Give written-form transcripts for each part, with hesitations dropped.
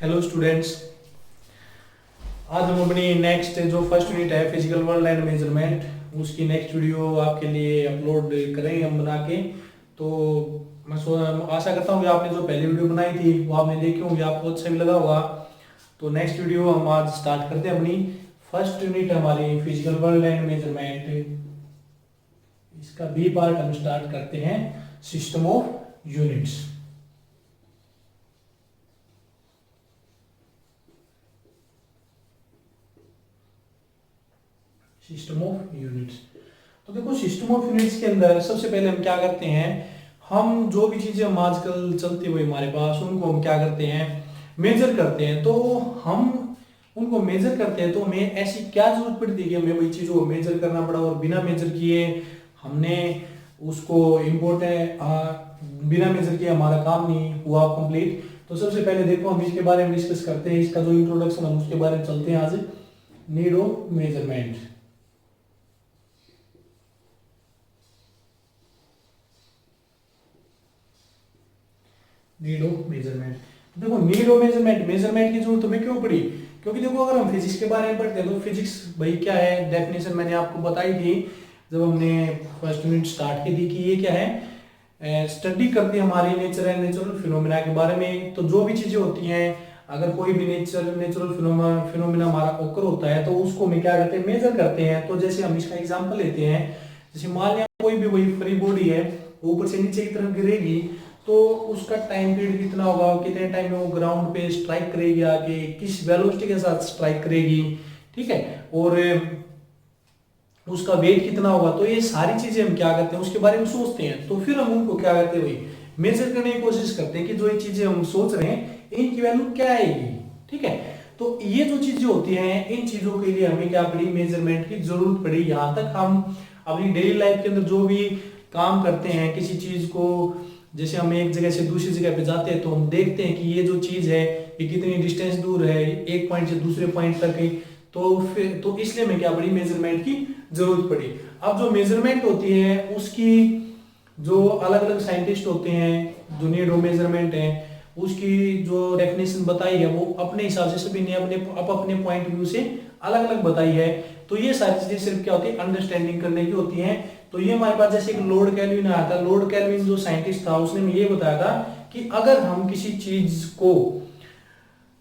Hello students. आज हम अपनी नेक्स्ट जो फर्स्ट यूनिट है फिजिकल वर्ल्ड एंड मेजरमेंट, उसकी नेक्स्ट वीडियो आपके लिए अपलोड करेंगे हम बना के। तो मैं आशा करता हूँ कि आपने जो पहली वीडियो बनाई थी वो आपने देखी होंगी, आपको अच्छा भी लगा होगा। तो नेक्स्ट वीडियो हम आज स्टार्ट करते हैं। अपनी फर्स्ट यूनिट हमारी फिजिकल वर्ल्ड एंड मेजरमेंट, इसका बी पार्ट हम स्टार्ट करते हैं, system of units. System of units. तो देखो, सिस्टम ऑफ यूनिट्स के अंदर सबसे पहले हम क्या करते हैं, हम जो भी चीजें हम आजकल चलती हुई हमारे पास, उनको हम क्या करते हैं, मेजर करते हैं। तो हम उनको मेजर करते हैं तो हमें ऐसी क्या जरूरत पड़ती है कि हमें वही चीज को मेजर करना पड़ा, और बिना मेजर किए हमने उसको इम्पोर्टेंट बिना मेजर किए हमारा काम नहीं हुआ कंप्लीट। तो सबसे पहले देखो, हम इसके बारे में डिस्कस करते हैं, इसका जो इंट्रोडक्शन हम उसके बारे में चलते हैं आज। Need of measurement. Need of measurement. देखो, नीड ऑफ मेजरमेंट, मेजरमेंट की जरूरत हमें क्यों पड़ी? क्योंकि देखो, अगर हम फिजिक्स के बारे में पढ़ते हैं तो फिजिक्स भाई क्या है, डेफिनेशन मैंने आपको बताई थी जब हमने फर्स्ट यूनिट स्टार्ट की थी कि ये क्या है, स्टडी करती है हमारी नेचर एंड नेचुरल फिनोमिना के बारे में। तो जो भी चीजें होती हैं, अगर कोई भी नेचुरल फिनोमिना हमारा ओकर होता है तो उसको हम क्या करते हैं, मेजर करते हैं। तो जैसे हम इसका एग्जांपल लेते हैं, जैसे मान लिया कोई भी वही फ्री बॉडी है, ऊपर से नीचे की तरफ गिरेगी, तो उसका टाइम पीरियड कितना होगा, कितने टाइम में वो ग्राउंड पे स्ट्राइक करेगी, आगे किस वेलोसिटी के साथ स्ट्राइक करेगी, ठीक है, और उसका वेट कितना होगा। तो ये सारी चीजें हम क्या करते हैं, उसके बारे में सोचते हैं। तो फिर हम उनको क्या करते हैं, वही मेजर करने की कोशिश करते हैं कि जो ये चीजें हम सोच रहे हैं इनकी वैल्यू क्या आएगी, ठीक है। तो ये जो चीजें होती हैं, इन चीजों के लिए हमें क्या पड़ी, मेजरमेंट की जरूरत पड़ी। यहाँ तक हम अपनी डेली लाइफ के अंदर जो भी काम करते हैं, किसी चीज को, जैसे हम एक जगह से दूसरी जगह पे जाते हैं तो हम देखते हैं कि ये जो चीज है ये कितनी डिस्टेंस दूर है एक पॉइंट से दूसरे पॉइंट तक है। तो इसलिए हमें क्या पड़ी, मेजरमेंट की जरूरत पड़ी। अब जो मेजरमेंट होती है उसकी जो अलग अलग साइंटिस्ट होते हैं, जो नीड ऑफ मेजरमेंट है उसकी जो डेफिनेशन बताई है वो अपने हिसाब से सभी ने अपने पॉइंट व्यू से अलग अलग बताई है। तो ये सारी चीजें सिर्फ क्या होती है, अंडरस्टैंडिंग करने की होती हैं। तो ये हमारे पास जैसे एक लॉर्ड कैल्विन आया था, लॉर्ड कैल्विन जो साइंटिस्ट था उसने ये बताया था कि अगर हम किसी चीज को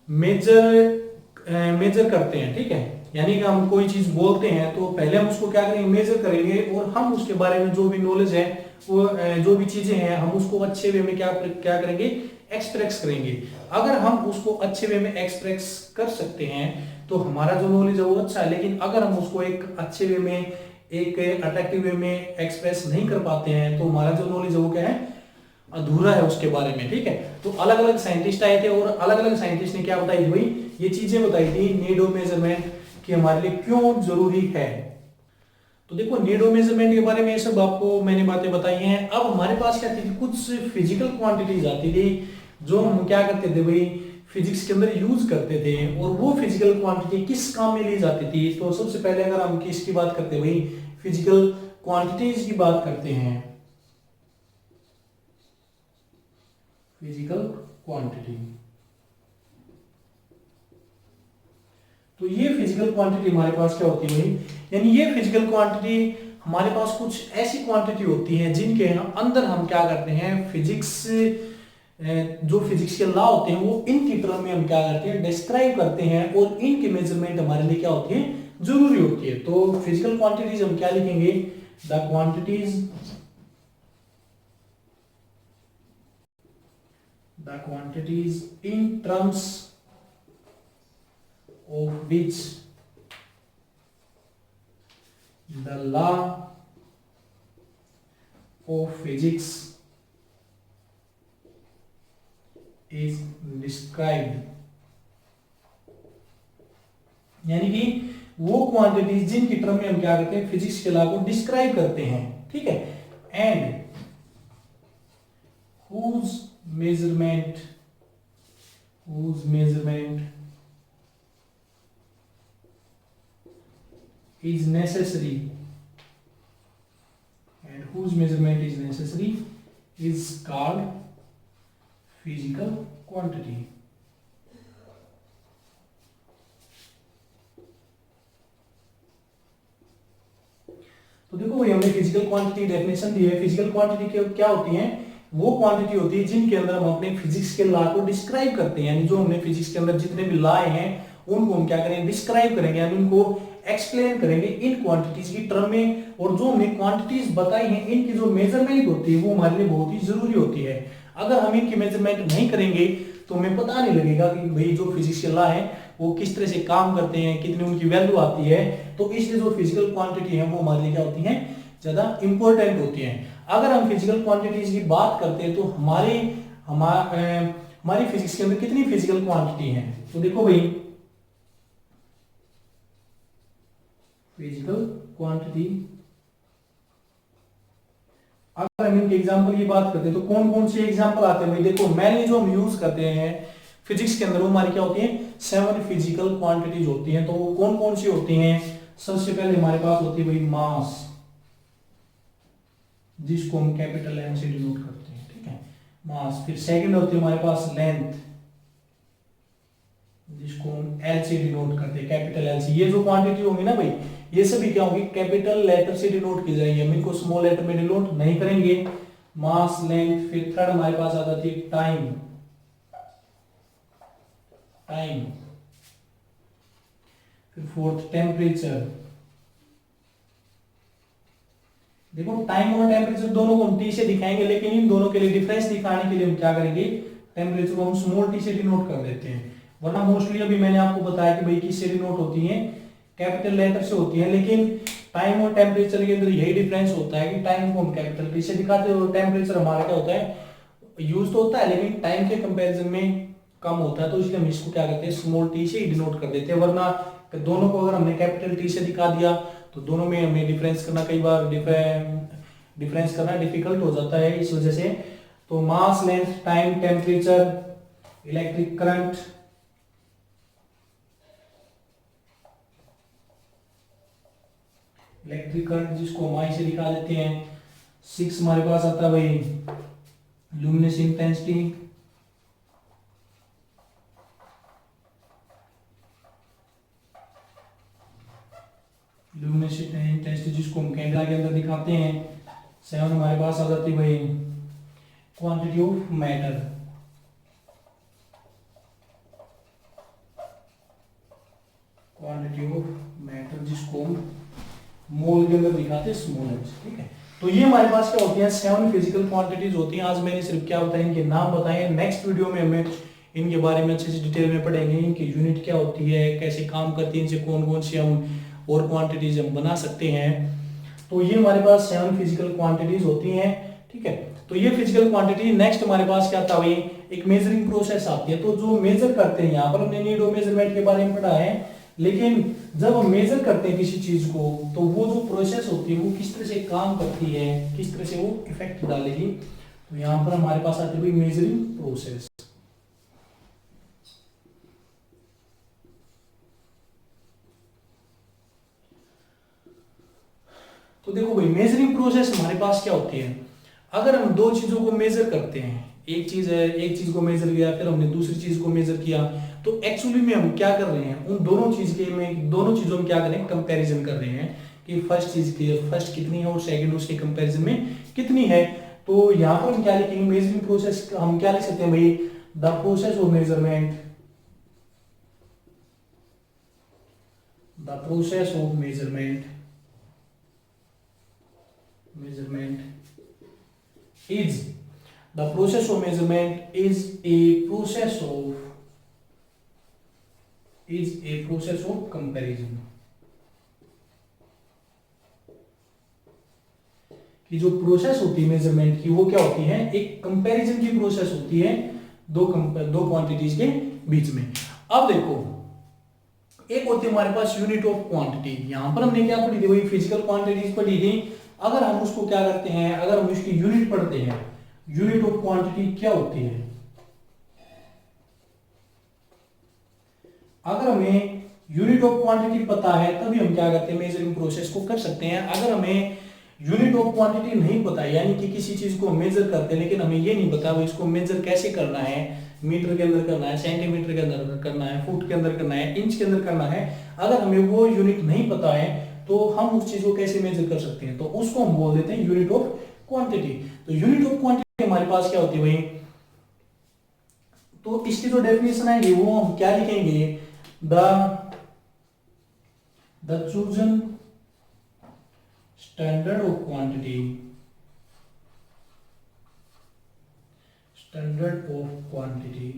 मेजर करते हैं, ठीक है, यानी कि हम कोई चीज बोलते हैं तो पहले हम उसको क्या करेंगे, मेजर करेंगे, और हम उसके बारे में जो भी नॉलेज है, वो जो भी चीजें हैं, हम उसको अच्छे वे में क्या करेंगे, एक्सप्रेस करेंगे। अगर हम उसको अच्छे वे में एक्सप्रेस कर सकते हैं तो हमारा जो नॉलेज है वो अच्छा है। लेकिन अगर हम उसको एक अच्छे वे में, एक अट्रैक्टिव वे में एक्सप्रेस नहीं कर पाते हैं तो हमारा जो नॉलेज है वो क्या है, अधूरा है उसके बारे में, ठीक है। तो अलग अलग साइंटिस्ट आए थे और अलग अलग साइंटिस्ट ने क्या बताई थी भाई, ये चीजें बताई थी नीड ऑफ मेजरमेंट कि हमारे लिए क्यों जरूरी है। तो देखो, नीड ऑफ मेजरमेंट के बारे में ये सब आपको मैंने बातें बताई हैं। अब हमारे पास क्या थी, कुछ फिजिकल क्वांटिटीज आती थी जो हम क्या करते थे भाई, फिजिक्स के अंदर यूज करते थे। और वो फिजिकल क्वांटिटी किस काम में ली जाती थी? तो सबसे पहले अगर हम किसकी बात करते हैं भाई, फिजिकल क्वांटिटीज की बात करते हैं, फिजिकल क्वांटिटी। तो ये फिजिकल क्वांटिटी हमारे पास क्या होती है भाई, यानी ये फिजिकल क्वांटिटी हमारे पास कुछ ऐसी क्वांटिटी होती है जिनके अंदर हम क्या करते हैं, फिजिक्स, जो फिजिक्स के लॉ होते हैं वो इनकी टर्म में हम क्या करते हैं, डिस्क्राइब करते हैं, और इनकी मेजरमेंट हमारे लिए क्या होती है, जरूरी होती है। तो फिजिकल क्वांटिटीज हम क्या लिखेंगे, the quantities in terms of which the law of physics is described, यानी कि वो क्वांटिटीज जिनकी टर्म में हम क्या करते हैं, फिजिक्स के लॉ को डिस्क्राइब करते हैं, ठीक है, and whose measurement is necessary, and whose measurement is necessary is called physical quantity. तो देखो भाई हमने फिजिकल क्वांटिटी डेफिनेशन दी है। फिजिकल क्वांटिटी क्या होती है? वो क्वांटिटी होती है जिनके अंदर हम अपने फिजिक्स के लॉ को डिस्क्राइब करते हैं, यानी जो हमने फिजिक्स के अंदर जितने भी लॉ हैं उनको हम क्या करेंगे? डिस्क्राइब करेंगे, यानी उनको एक्सप्लेन करेंगे इन क्वांटिटीज की टर्म में। और जो हमने क्वांटिटीज बताई हैं इनकी जो मेजरमेंट होती है वो हमारे लिए बहुत ही जरूरी होती है। अगर हम इनकी मेजरमेंट नहीं करेंगे तो हमें पता नहीं लगेगा कि भाई जो फिजिक्स के लॉ है वो किस तरह से काम करते हैं, कितनी उनकी वैल्यू आती है। तो इसलिए जो फिजिकल क्वांटिटी है वो हमारे लिए क्या होती है? ज्यादा इंपॉर्टेंट होती है। अगर हम फिजिकल क्वांटिटीज की बात करते हैं तो हमारी फिजिक्स के अंदर कितनी फिजिकल क्वांटिटी है? तो देखो भाई फिजिकल क्वांटिटी, अगर हम इनके एग्जांपल की बात करते हैं तो कौन कौन से एग्जांपल आते हैं भाई? देखो मेनली जो हम यूज करते हैं फिजिक्स के अंदर वो हमारी क्या होती है? 7 फिजिकल क्वांटिटीज होती हैं। तो वो कौन कौन सी होती हैं? सबसे पहले हमारे पास होती है भाई मास, जिसको हम कैपिटल एम से डिनोट करते हैं, ठीक है, मास। फिर सेकंड होती है हमारे पास लेंथ, जिसको हम एल से डिनोट करते हैं, कैपिटल एल से। ये जो क्वांटिटी होंगी ना भाई, ये सभी क्या होगी? कैपिटल लेटर से डिनोट की जाएंगी, हम इनको स्मॉल लेटर में डिनोट नहीं करेंगे। मास, लेंथ। फिर थर्ड हमारे पास आ जाती है टाइम, फिर फोर्थ टेम्परेचर। देखो टाइम और टेम्परेचर दोनों को हम टी से दिखाएंगे, लेकिन इन दोनों के लिए डिफरेंस दिखाने के लिए हम क्या करेंगे? टेम्परेचर को हम स्मॉल टी से डिनोट कर देते हैं। वरना मोस्टली अभी मैंने आपको बताया कि भाई किससे डिनोट होती है? कैपिटल लेटर से होती है। लेकिन टाइम और टेम्परेचर के अंदर यही डिफरेंस होता है कि टाइम को हम कैपिटल टी से दिखाते हैं और टेम्परेचर हमारा क्या होता है? यूज तो होता है लेकिन टाइम के कंपैरिजन में कम होता है, तो इसलिए हम इसको क्या करते हैं? स्मॉल टी से ही डिनोट कर देते हैं। वरना दोनों को अगर हमने कैपिटल टी से दिखा दिया तो दोनों में हमें डिफरेंस करना कई बार डिफरेंस करना डिफिकल्ट हो जाता है, इस वजह से। तो mass, length, time, temperature, electric current, जिसको हम आई से दिखा देते हैं। 6 हमारे पास आता है भाई लुमिनस इंटेंसिटी, जिसको हम कैमरा के अंदर दिखाते हैं। 7 हमारे पास आ जाती है भाई क्वांटिटी ऑफ मैटर, जिसको हम मोल के अंदर दिखाते हैं, स्मॉल एच, ठीक है। तो ये हमारे पास क्या होती है? 7 फिजिकल क्वांटिटीज होती हैं। आज मैंने सिर्फ क्या बताया? इनके नाम बताए। नेक्स्ट वीडियो में हमें इनके बारे में अच्छे से डिटेल में पढ़ेंगे, इनकी यूनिट क्या होती है, कैसे काम करती है, इनसे कौन कौन सी हम और क्वांटिटीज हम बना सकते हैं। तो ये हमारे पास 7 फिजिकल क्वांटिटीज होती हैं, ठीक है। तो ये फिजिकल क्वांटिटी। नेक्स्ट हमारे पास क्या था भाई? एक मेजरिंग प्रोसेस आती है। तो जो मेजर करते हैं, यहाँ पर हमने नीड ऑफ मेजरमेंट के बारे में पढ़ा है, लेकिन जब हम मेजर करते हैं किसी चीज को तो वो जो प्रोसेस होती है वो किस तरह से काम करती है, किस तरह से वो इफेक्ट डालेगी। तो यहाँ पर हमारे पास आती है मेजरिंग प्रोसेस। तो देखो भाई मेजरिंग प्रोसेस हमारे पास क्या होती है? अगर हम दो चीजों को मेजर करते हैं, एक चीज को मेजर किया, फिर हमने दूसरी चीज को मेजर किया, तो एक्चुअली में हम क्या कर रहे हैं? उन दोनों चीजों में क्या कर रहे हैं? कंपैरिजन कर रहे हैं कि फर्स्ट कितनी है और सेकंड उसके कंपैरिजन में कितनी है। तो यहाँ पर हम क्या लिखेंगे? मेजरिंग प्रोसेस हम क्या लिख सकते हैं भाई? The process of measurement, the process of measurement is a process of comparison। कि जो प्रोसेस होती है मेजरमेंट की वो क्या होती है? एक कंपैरिजन की प्रोसेस होती है दो क्वांटिटीज के बीच में। अब देखो एक होती है हमारे पास यूनिट ऑफ क्वांटिटी। यहां पर हमने क्या पढ़ी थी? वही फिजिकल क्वांटिटीज पढ़ी थी। अगर हम उसको क्या करते हैं? अगर हम उसकी यूनिट पढ़ते हैं, यूनिट ऑफ क्वांटिटी क्या होती है? अगर हमें यूनिट ऑफ क्वांटिटी पता है तभी हम क्या करते हैं? मेजरिंग प्रोसेस को कर सकते हैं। अगर हमें यूनिट ऑफ क्वांटिटी नहीं पता, यानी कि किसी चीज को मेजर करते हैं लेकिन हमें ये नहीं पता वो इसको मेजर कैसे करना है, मीटर के अंदर करना है, सेंटीमीटर के अंदर करना है, फुट के अंदर करना है, इंच के अंदर करना है, अगर हमें वो यूनिट नहीं पता है तो हम उस चीज को कैसे मेजर कर सकते हैं, तो उसको हम बोल देते हैं यूनिट ऑफ क्वांटिटी। तो यूनिट ऑफ क्वांटिटी हमारे पास क्या होती है भाई, तो इसकी जो डेफिनेशन आएगी वो हम क्या लिखेंगे, the chosen standard of quantity, standard of quantity,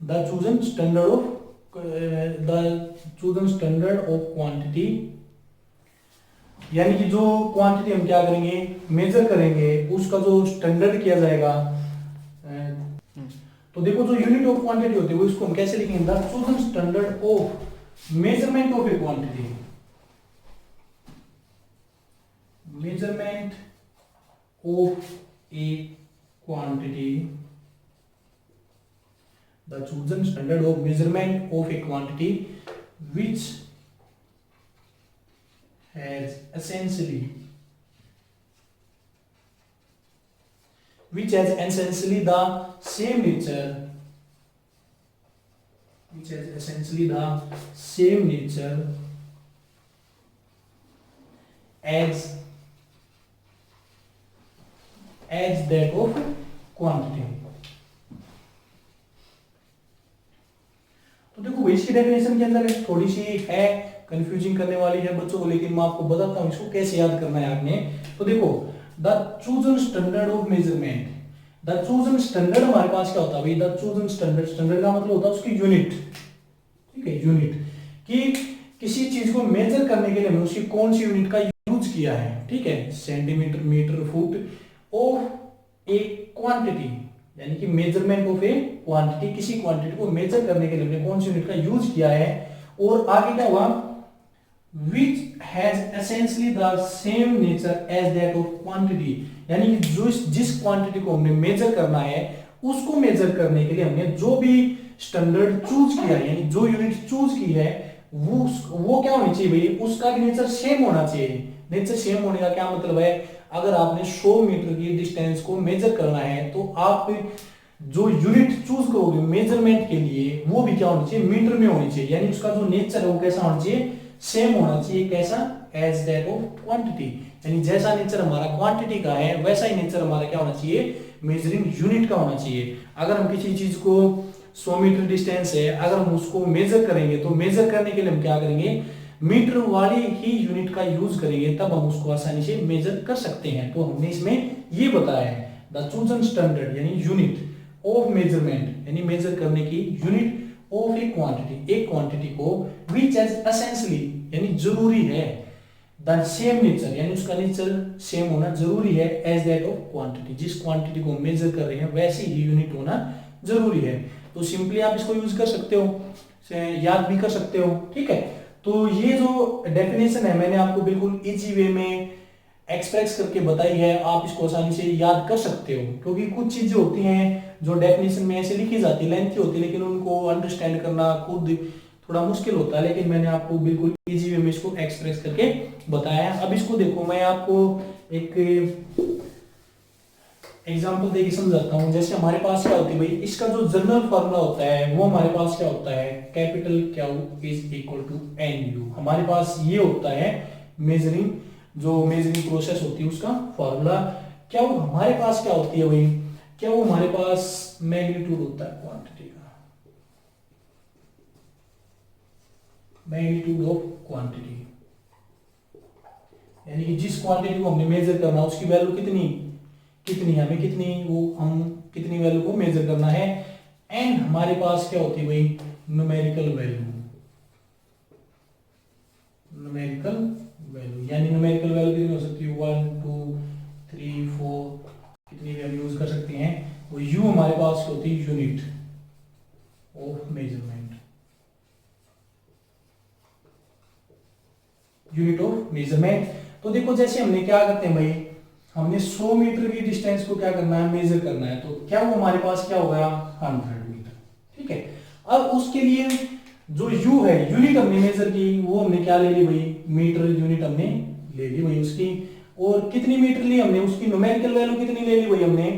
the chosen standard of quantity, यानी कि जो क्वांटिटी हम क्या करेंगे, मेजर करेंगे, उसका जो स्टैंडर्ड किया जाएगा। तो देखो जो यूनिट ऑफ क्वांटिटी होती है वो इसको हम कैसे लिखेंगे, the chosen standard of measurement of a quantity, measurement of a quantity, the chosen standard of measurement of a quantity which has essentially the same nature, which has essentially the same nature as that of quantity। तो देखो इसकी definition के अंदर थोड़ी सी है confusing करने वाली है बच्चों को, लेकिन मैं आपको बताता हूं इसको कैसे याद करना है आपने। तो देखो the chosen standard of measurement, the chosen standard हमारे पास क्या होता है भाई, द चूजन स्टैंडर्ड, स्टैंडर्ड का मतलब होता है उसकी यूनिट, ठीक है, यूनिट, कि किसी चीज को मेजर करने के लिए हमने उसकी कौन सी यूनिट का यूज किया है, ठीक है, centimetre, metre, foot of a quantity, यानी कि मेजरमेंट ऑफ ए क्वांटिटी, किसी क्वांटिटी को मेजर करने के लिए हमने कौन सी यूनिट का यूज किया है। और आगे क्या हुआ, which has essentially the same nature as that of quantity, यानी कि जो जिस क्वांटिटी को हमने मेजर करना है उसको मेजर करने के लिए हमने जो भी स्टैंडर्ड चूज किया है, यानी जो यूनिट चूज की है वो क्या होनी चाहिए भाई, उसका भी नेचर सेम होना चाहिए। नेचर सेम होने का क्या मतलब है, अगर आपने 100 मीटर की डिस्टेंस को मेजर करना है तो आप जो यूनिट चूज करोगे मेजरमेंट के लिए वो भी क्या होनी चाहिए, मीटर में होनी चाहिए, यानी उसका जो नेचर है वो कैसा होना चाहिए, सेम होना चाहिए। कैसा, एज दैट ऑफ क्वांटिटी, यानी जैसा नेचर हमारा क्वांटिटी का है वैसा ही नेचर हमारा क्या होना चाहिए, मेजरिंग यूनिट का होना चाहिए। अगर हम किसी चीज को 100 मीटर डिस्टेंस है, अगर हम उसको मेजर करेंगे तो मेजर करने के लिए हम क्या करेंगे, मीटर वाली ही यूनिट का यूज करेंगे, तब हम उसको आसानी से मेजर कर सकते हैं। तो हमने इसमें ये बताया है द चूजन स्टैंडर्ड यानी यूनिट ऑफ मेजरमेंट, यानी मेजर करने की यूनिट ऑफ ए क्वांटिटी, एक क्वांटिटी को व्हिच हैज एसेंशियली यानी जरूरी है, द सेम नेचर यानी उसका नेचर सेम होना जरूरी है, एज दैट ऑफ क्वांटिटी, जिस क्वांटिटी को मेजर कर रहे हैं वैसी ही यूनिट होना जरूरी है। तो सिंपली आप इसको यूज कर सकते हो, याद भी कर सकते हो, ठीक है। तो ये जो डेफिनेशन है मैंने आपको बिल्कुल इजी वे में एक्सप्रेस करके बताई है, आप इसको आसानी से याद कर सकते हो, क्योंकि कुछ चीजें होती हैं जो डेफिनेशन में ऐसे लिखी जाती है, लेंथी होती है, लेकिन उनको अंडरस्टैंड करना खुद थोड़ा मुश्किल होता है, लेकिन मैंने आपको बिल्कुल इजी वे में इसको एक्सप्रेस करके बताया है। अब इसको देखो, मैं आपको एक एग्जांपल देके समझाता हूँ। जैसे हमारे पास क्या होती है भाई, इसका जो जनरल फॉर्मूला होता है वो हमारे पास क्या होता है, capital Q is equal to N U, हमारे पास ये होता है मेजरिंग, जो मेजरिंग प्रोसेस होती है उसका फॉर्मूला। क्या वो हमारे पास क्या होती है भाई, क्या वो हमारे पास मैग्नीट्यूड होता है क्वांटिटी का, मैग्नीट्यूड ऑफ क्वांटिटी, यानी कि जिस क्वांटिटी को हमने मेजर करना उसकी वैल्यू कितनी हमें कितनी वो हम कितनी वैल्यू को मेजर करना है। एंड हमारे पास क्या होती है भाई, न्यूमेरिकल वैल्यू, न्यूमेरिकल वैल्यू, यानी न्यूमेरिकल वैल्यू कितनी हो सकती है, 1 2 3 4 कितनी वैल्यू यूज कर सकते हैं। वो यू हमारे पास होती है unit of measurement, unit of measurement. तो देखो जैसे हमने क्या करते हैं भाई, हमने 100 मीटर की डिस्टेंस को क्या करना है, मेजर करना है, तो क्या वो हमारे पास क्या हो गया 100 मीटर, ठीक है। अब उसके लिए जो u है, यूनिट हमने मेजर की, वो हमने क्या ले ली भाई, मीटर यूनिट हमने ले ली भाई उसकी, और कितनी मीटर ली हमने, उसकी न्यूमेरिकल वैल्यू कितनी ले ली भाई हमने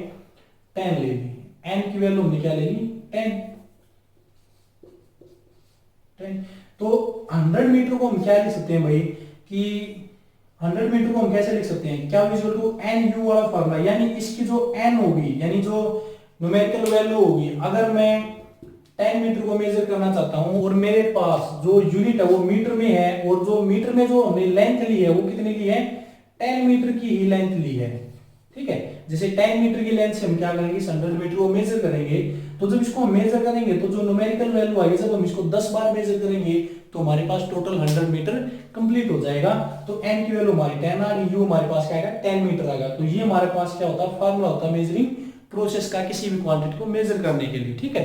10 ले ली, n की वैल्यू हमने क्या ले ली 10। तो 100 मीटर को हम क्या लिख सकते हैं भाई कि 100 मीटर को हम कैसे लिख सकते हैं, क्या इक्वल टू एन यू वाला फॉर्मूला, यानी इसकी जो एन होगी यानी जो न्यूमेरिकल वैल्यू होगी, अगर मैं 10 मीटर को मेजर करना चाहता हूं और मेरे पास जो यूनिट है वो मीटर में है, और जो मीटर में जो हमने लेंथ ली है वो कितनी ली है, 10 मीटर की ही लेंथ ली है। ठीक है, जैसे 10 मीटर की लेंथ से हम क्या करेंगे, 100 मीटर को मेजर करेंगे, तो जब इसको हम मेजर करेंगे तो जो न्यूमेरिकल वैल्यू आएगी, जब हम इसको 10 बार मेजर करेंगे तो हमारे पास टोटल 100 मीटर कंप्लीट हो जाएगा। तो n की वैल्यू हमारी 10 आ गई, u हमारे पास क्या आएगा 10 मीटर आएगा। तो ये हमारे पास क्या होता है, फार्मूला होता है मेजरिंग प्रोसेस का किसी भी क्वांटिटी को मेजर करने के लिए। ठीक है,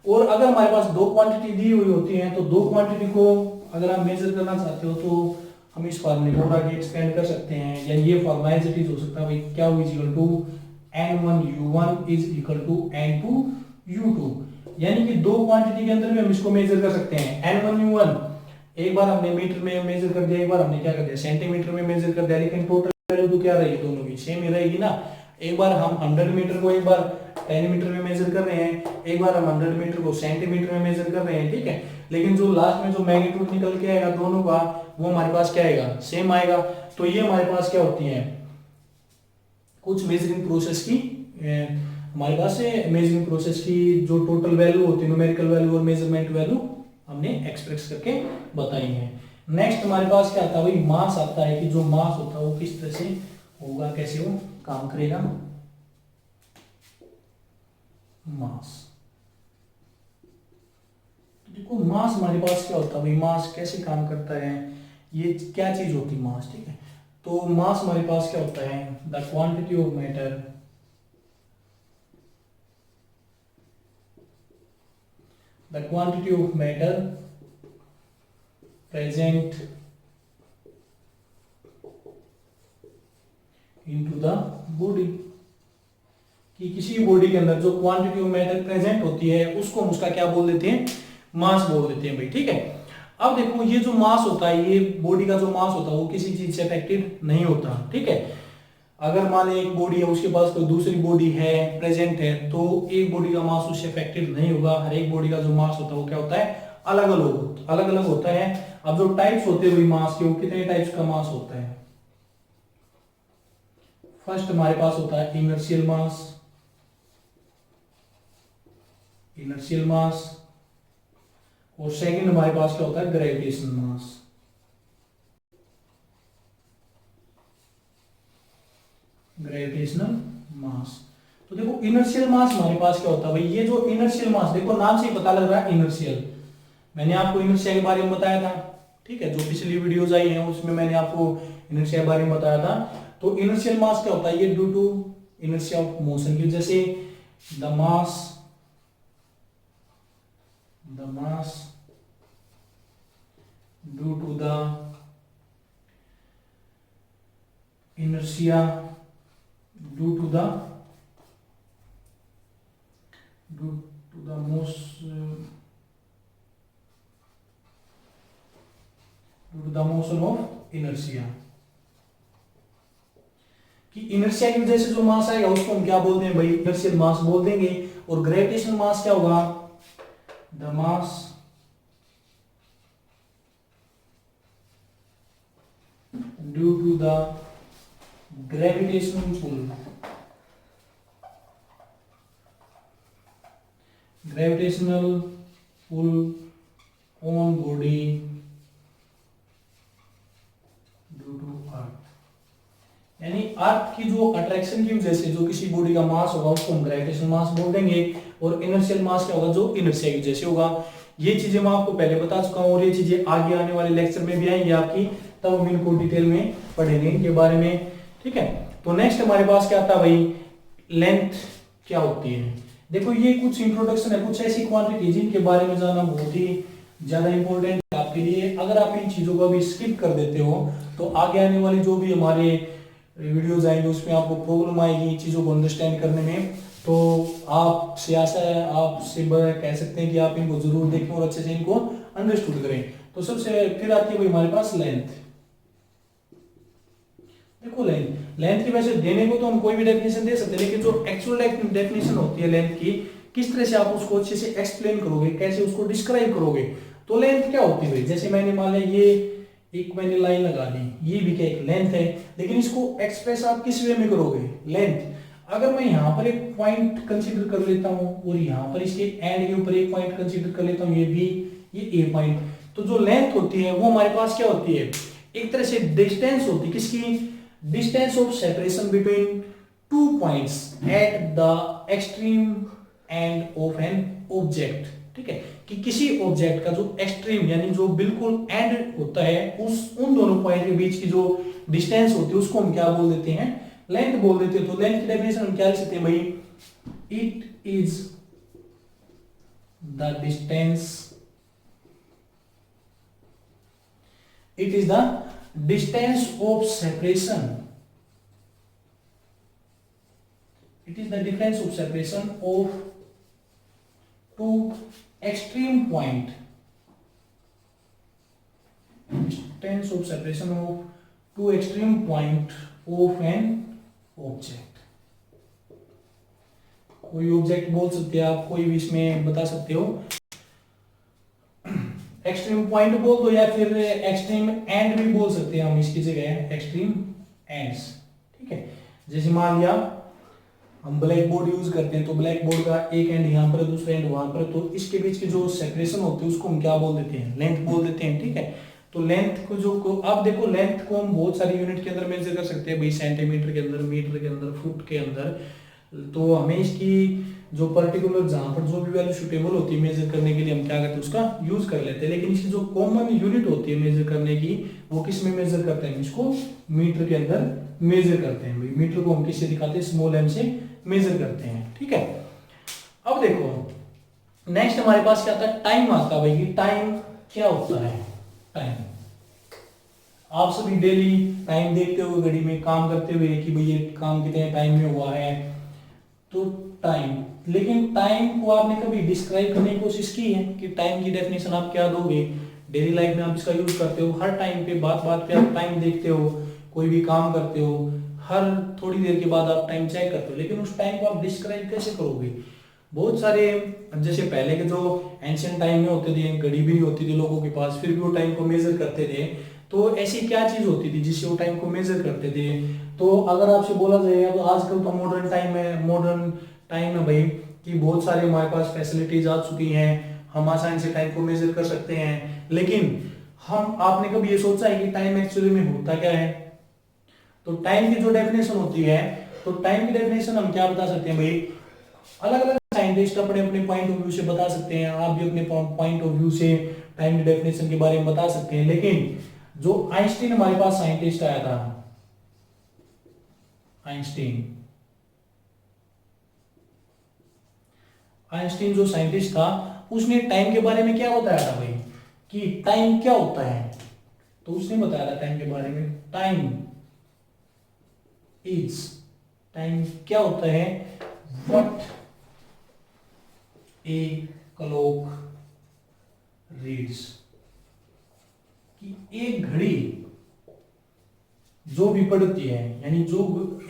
और अगर हमारे पास दो क्वांटिटी दी हुई होती है तो दो क्वांटिटी को अगर आप मेजर करना चाहते हो तो हम इस फार्मूले को आगे एक्सपेंड कर सकते हैं, या ये फार्मूला एज इट इज हो सकता है भाई, क्या is equal to n1u1 is equal to n2u2, यानी कि दो क्वांटिटी के अंदर भी हम इसको मेजर कर सकते हैं। n1u1 एक बार हमने मीटर में मेजर कर दिया, एक बार हमने क्या कर दिया सेंटीमीटर में मेजर कर दिया, लेकिन टोटल वैल्यू तो क्या रहेगी, दोनों की सेम ही रहेगी ना। एक बार हम 100 मीटर को एक बार 10 मीटर में मेजर कर रहे हैं, एक बार हम 100 मीटर को सेंटीमीटर में मेजर कर रहे हैं। ठीक है, लेकिन जो लास्ट में जो मैग्नीट्यूड निकल के आएगा दोनों का, वो हमारे पास क्या आएगा, सेम आएगा। तो ये हमारे पास क्या होती है, कुछ मेजरिंग प्रोसेस की हमारे पास मेजरिंग प्रोसेस की जो टोटल वैल्यू होती है, न्यूमेरिकल वैल्यू और मेजरमेंट वैल्यू हमने एक्सप्रेस करके बताई है। नेक्स्ट हमारे पास क्या आता है भाई, मास आता है, कि जो मास होता है वो किस तरह से होगा, कैसे वो काम करेगा। मास, देखो मास हमारे पास क्या होता है भाई, मास कैसे काम करता है, ये क्या चीज होती है मास। ठीक है, तो मास हमारे पास क्या होता है, the quantity of matter present into the body, कि किसी बॉडी के अंदर जो क्वांटिटी ऑफ मैटर प्रेजेंट होती है उसको हम उसका क्या बोल देते हैं, मास बोल देते हैं भाई। ठीक है, अब देखो ये जो मास होता है, ये बॉडी का जो मास होता है वो किसी चीज से अफेक्टेड नहीं होता। ठीक है, अगर मान ले एक बॉडी है, उसके पास कोई दूसरी बॉडी है प्रेजेंट है, तो एक बॉडी का मास उससे अफेक्टेड नहीं होगा। हर एक बॉडी का जो मास होता है वो क्या होता है, अलग अलग होता है। अब जो टाइप्स होते हैं मास के, वो कितने टाइप्स का मास होता है। फर्स्ट हमारे पास होता है इनर्शियल मास, और सेकंड हमारे पास क्या होता है, ग्रेविटेशनल मास। तो देखो इनर्शियल मास हमारे पास क्या होता है भाई, ये जो इनर्शियल मास, देखो नाम से ही पता लग रहा है इनर्शियल, मैंने आपको इनर्शिया के बारे में बताया था। ठीक है, जो पिछली वीडियोस आई हैं उसमें मैंने आपको इनर्शिया के बारे में बताया था। तो इनर्शियल मास क्या होता है, ये due to inertia of motion की वजह से the mass due to the inertia due to the motion of inertia, कि इनर्शिया की वजह से जो मास आएगा उसको हम क्या बोलते हैं भाई, इनर्शियल मास बोल देंगे। और ग्रेविटेशनल मास क्या होगा, the mass due to the gravitational pull on body due to earth, यानी अर्थ की जो अट्रैक्शन की वजह से जो किसी बॉडी का मास होगा उसको हम ग्रेविटेशनल मास बोल देंगे। और इनर्शियल मास क्या होगा, जो इनर्शिया की वजह से होगा। ये चीजें मैं आपको पहले बता चुका हूं, और ये चीजें आगे आने वाले लेक्चर में भी आएंगी आपकी, तब हम इनको डिटेल में पढ़ेंगे इनके बारे में। ठीक है, तो नेक्स्ट हमारे पास क्या आता है भाई, लेंथ क्या होती है। देखो ये कुछ इंट्रोडक्शन है, कुछ ऐसी क्वांटिटी जिनके बारे में जानना बहुत ही ज्यादा इंपॉर्टेंट है आपके लिए। अगर आप इन चीजों को भी स्किप कर देते हो तो आगे आने वाली जो भी हमारे वीडियोज आएंगे उसमें आपको प्रॉब्लम आएगी चीजों को अंडरस्टैंड करने में। तो आपसे आशा है, आपसे कह सकते हैं कि आप इनको जरूर देखें और अच्छे से इनको अंडरस्टूड करें। तो सबसे फिर आती है भाई हमारे पास लेंथ। देखो लेंथ की वैसे देने को तो हम कोई भी डेफिनेशन दे सकते हैं, लेकिन जो एक्चुअल डेफिनेशन होती है लेंथ की, किस तरह से आप उसको अच्छे से एक्सप्लेन करोगे, कैसे उसको डिस्क्राइब करोगे, तो लेंथ क्या होती है भाई, जैसे मैंने मान लिया ये एक मैंने लाइन लगा दी, ये भी क्या एक लेंथ है, लेकिन इसको एक्सप्रेस आप किस वे में करोगे, लेंथ। अगर मैं यहाँ पर एक पॉइंट कंसीडर कर लेता हूँ और यहाँ पर इसके एंड के ऊपर एक पॉइंट कंसीडर कर लेता हूँ, ये बी ये ए पॉइंट, तो जो लेंथ होती है वो हमारे पास क्या होती है, एक तरह से डिस्टेंस होती है, किसकी, distance of separation between two points at the extreme end of an object. ठीक है, कि किसी ऑब्जेक्ट का जो एक्सट्रीम यानी जो बिल्कुल एंड होता है उस उन दोनों पॉइंट के बीच की जो डिस्टेंस होती है उसको हम क्या बोल देते हैं, लेंथ बोल देते हैं। तो लेंथ की डेफिनेशन हम क्या लिख सकते हैं भाई, it is the distance, it is the distance of separation, it is the difference of separation of two extreme point, distance of separation of two extreme point of an object। कोई object बोल सकते हैं आप, कोई भी इसमें बता सकते हो, एक्सट्रीम पॉइंट बोल दो या फिर एक्सट्रीम एंड भी बोल सकते हैं हम इसकी जगह, एक्सट्रीम एंड्स। ठीक है, जैसे मान लिया हम ब्लैक बोर्ड यूज करते हैं, तो ब्लैक बोर्ड का एक एंड यहाँ पर दूसरा एंड वहां पर, तो इसके बीच की जो सेपरेशन होती है उसको हम क्या बोल देते हैं, लेंथ बोल देते हैं। ठीक है, तो लेंथ को जो अब देखो लेंथ को हम बहुत सारी यूनिट के अंदर मेजर कर सकते हैं भाई, सेंटीमीटर के अंदर, मीटर के अंदर, फुट के अंदर। तो हमें इसकी जो पर्टिकुलर जहां पर जो भी वैल्यू सुटेबल होती है मेजर करने के लिए हम क्या करते हैं उसका यूज कर लेते हैं, लेकिन इसकी जो कॉमन यूनिट होती है मेजर करने की वो किस में मेजर करते हैं, इसको मीटर के अंदर मेजर करते हैं भाई। मीटर को हम किससे दिखाते हैं, स्मॉल एम से मेजर करते हैं। ठीक है, अब देखो नेक्स्ट हमारे पास क्या आता है, टाइम आता है भाई। टाइम क्या होता है, टाइम आप सभी डेली टाइम देखते हुए घड़ी में काम करते हुए कि भाई ये काम कितने टाइम में हुआ है, तो टाइम, लेकिन टाइम को आपने कभी डिस्क्राइब करने की कोशिश की है कि टाइम की डेफिनेशन आप क्या दोगे, डेली लाइफ में आप इसका यूज करते हो, हर टाइम पे बात बात पे आप टाइम देखते हो, कोई भी काम करते हो, हर थोड़ी देर के बाद आप टाइम चेक करते हो, लेकिन उस टाइम को आप डिस्क्राइब कैसे करोगे। बहुत सारे जैसे पहले के जो एंशियंट टाइम में होते थे, घड़ी भी नहीं होती थी लोगों के पास, फिर भी वो टाइम को मेजर करते थे, तो ऐसी क्या चीज होती थी जिससे वो टाइम को मेजर करते थे। तो अगर आपसे बोला जाएगा तो आजकल तो मॉडर्न टाइम है भाई, कि बहुत सारे हमारे पास फैसिलिटीज आ चुकी हैं, हम आसानी से टाइम को मेजर कर सकते हैं, लेकिन हम आपने कभी ये सोचा है कि टाइम एक्चुअली में होता क्या है। तो टाइम की जो डेफिनेशन होती है, तो टाइम की डेफिनेशन हम क्या बता सकते हैं भाई, अलग अलग साइंटिस्ट अपने अपने पॉइंट ऑफ व्यू से बता सकते हैं, आप भी अपने पॉइंट ऑफ व्यू से टाइम की डेफिनेशन के बारे में बता सकते हैं। लेकिन जो आइंस्टीन हमारे पास साइंटिस्ट आया था, आइंस्टीन जो साइंटिस्ट था उसने टाइम के बारे में क्या बताया था भाई, कि टाइम क्या होता है। तो उसने बताया था टाइम के बारे में, टाइम क्या होता है, व्हाट ए क्लॉक रीड्स, कि एक घड़ी जो भी पढ़ती है, यानी जो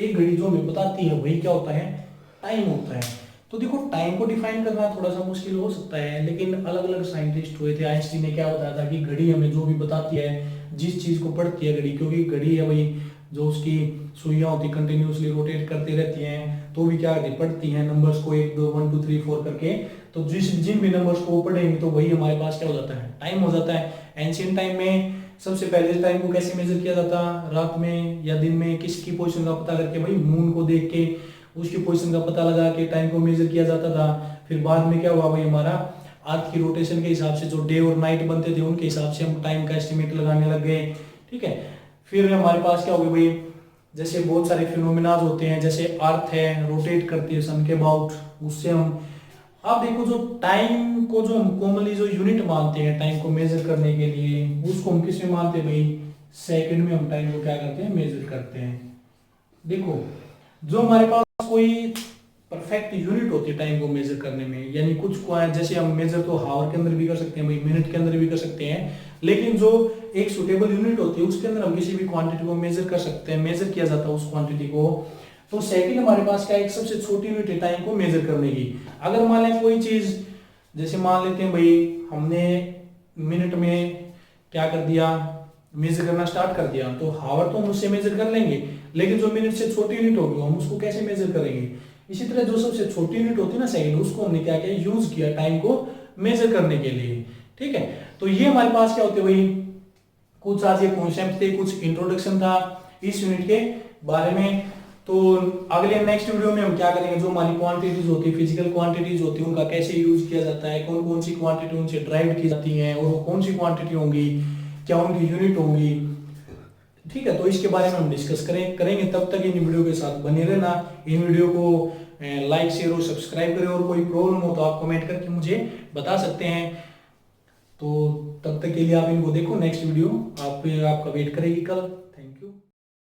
एक घड़ी जो हमें बताती है वही क्या होता है, टाइम होता है। तो देखो टाइम को डिफाइन करना थोड़ा सा मुश्किल हो सकता है, लेकिन अलग अलग साइंटिस्ट हुए थे। आइंस्टीन ने क्या बताया था कि घड़ी हमें जो भी बताती है, जिस चीज को पढ़ती है घड़ी, क्योंकि घड़ी है भाई जो उसकी सुइयां होती कंटिन्यूसली रोटेट करती रहती हैं, तो भी क्या पढ़ती हैं नंबर्स को 1 2 1 2 3 4 करके, तो जिन भी नंबर्स को पढ़ेंगे तो वही हमारे पास क्या हो जाता है, टाइम हो जाता है। एंशिएंट टाइम में सबसे पहले टाइम को कैसे मेजर किया जाता, रात में या दिन में, किसकी पोजीशन का पता करके भाई, मून को देख के उसकी पोजीशन का पता लगा के टाइम को मेजर किया जाता था। फिर बाद में क्या हुआ भाई, हमारा अर्थ की रोटेशन के हिसाब से जो डे और नाइट बनते थे उनके हिसाब से हम टाइम का एस्टिमेट लगाने लग गए। ठीक है, फिर हमारे पास क्या हो गया भाई, जैसे बहुत सारे फिनोमिनाज होते हैं, जैसे अर्थ है रोटेट करती है सन के अबाउट, उससे हम अब देखो जो टाइम को जो हम कॉमनली जो यूनिट मानते हैं टाइम को मेजर करने के लिए, उसको हम किस में मानते हैं भाई, सेकंड में हम टाइम को क्या करते हैं, मेजर करते हैं। देखो जो हमारे पास कोई परफेक्ट यूनिट होती है टाइम को मेजर करने में, यानी कुछ को जैसे हम मेजर तो हावर के अंदर भी कर सकते हैं भाई, मिनट के अंदर भी कर सकते हैं, लेकिन जो एक सुटेबल यूनिट होती है उसके अंदर हम किसी भी क्वांटिटी को मेजर कर सकते हैं, मेजर किया जाता है उस क्वांटिटी को। तो सेकंड हमारे पास क्या एक सबसे छोटी यूनिट है टाइम को मेजर करने की। अगर मान लें कोई चीज, जैसे मान लेते हैं भाई हमने मिनट में क्या कर दिया, मेजर करना स्टार्ट कर दिया, तो हावर तो हम उससे मेजर कर लेंगे, लेकिन जो मिनट से छोटी यूनिट होगी हम उसको कैसे मेजर करेंगे। इसी तरह जो सबसे छोटी यूनिट होती है ना सेकंड, उसको हमने क्या किया, यूज किया टाइम को मेजर करने के लिए। ठीक है, तो ये हमारे पास क्या होते हैं भाई, कुछ आज ये कॉन्सेप्ट थे, कुछ इंट्रोडक्शन था इस यूनिट के बारे में। तो अगले नेक्स्ट वीडियो में हम क्या करेंगे, जो हमारी क्वांटिटीज होती है, फिजिकल क्वांटिटीज होती है, उनका कैसे यूज किया जाता है, कौन कौन सी क्वांटिटी उनसे ड्राइव की जाती है, और वो कौन सी क्वांटिटी होंगी, क्या उनकी यूनिट होंगी। ठीक है, तो इसके बारे में हम डिस्कस करेंगे। तब तक इन वीडियो के साथ बने रहना, इन वीडियो को लाइक शेयर और सब्सक्राइब करें, और कोई प्रॉब्लम हो तो आप कमेंट करके मुझे बता सकते हैं। तो तब तक के लिए आप इनको देखो, नेक्स्ट वीडियो आपका वेट करेगी कल।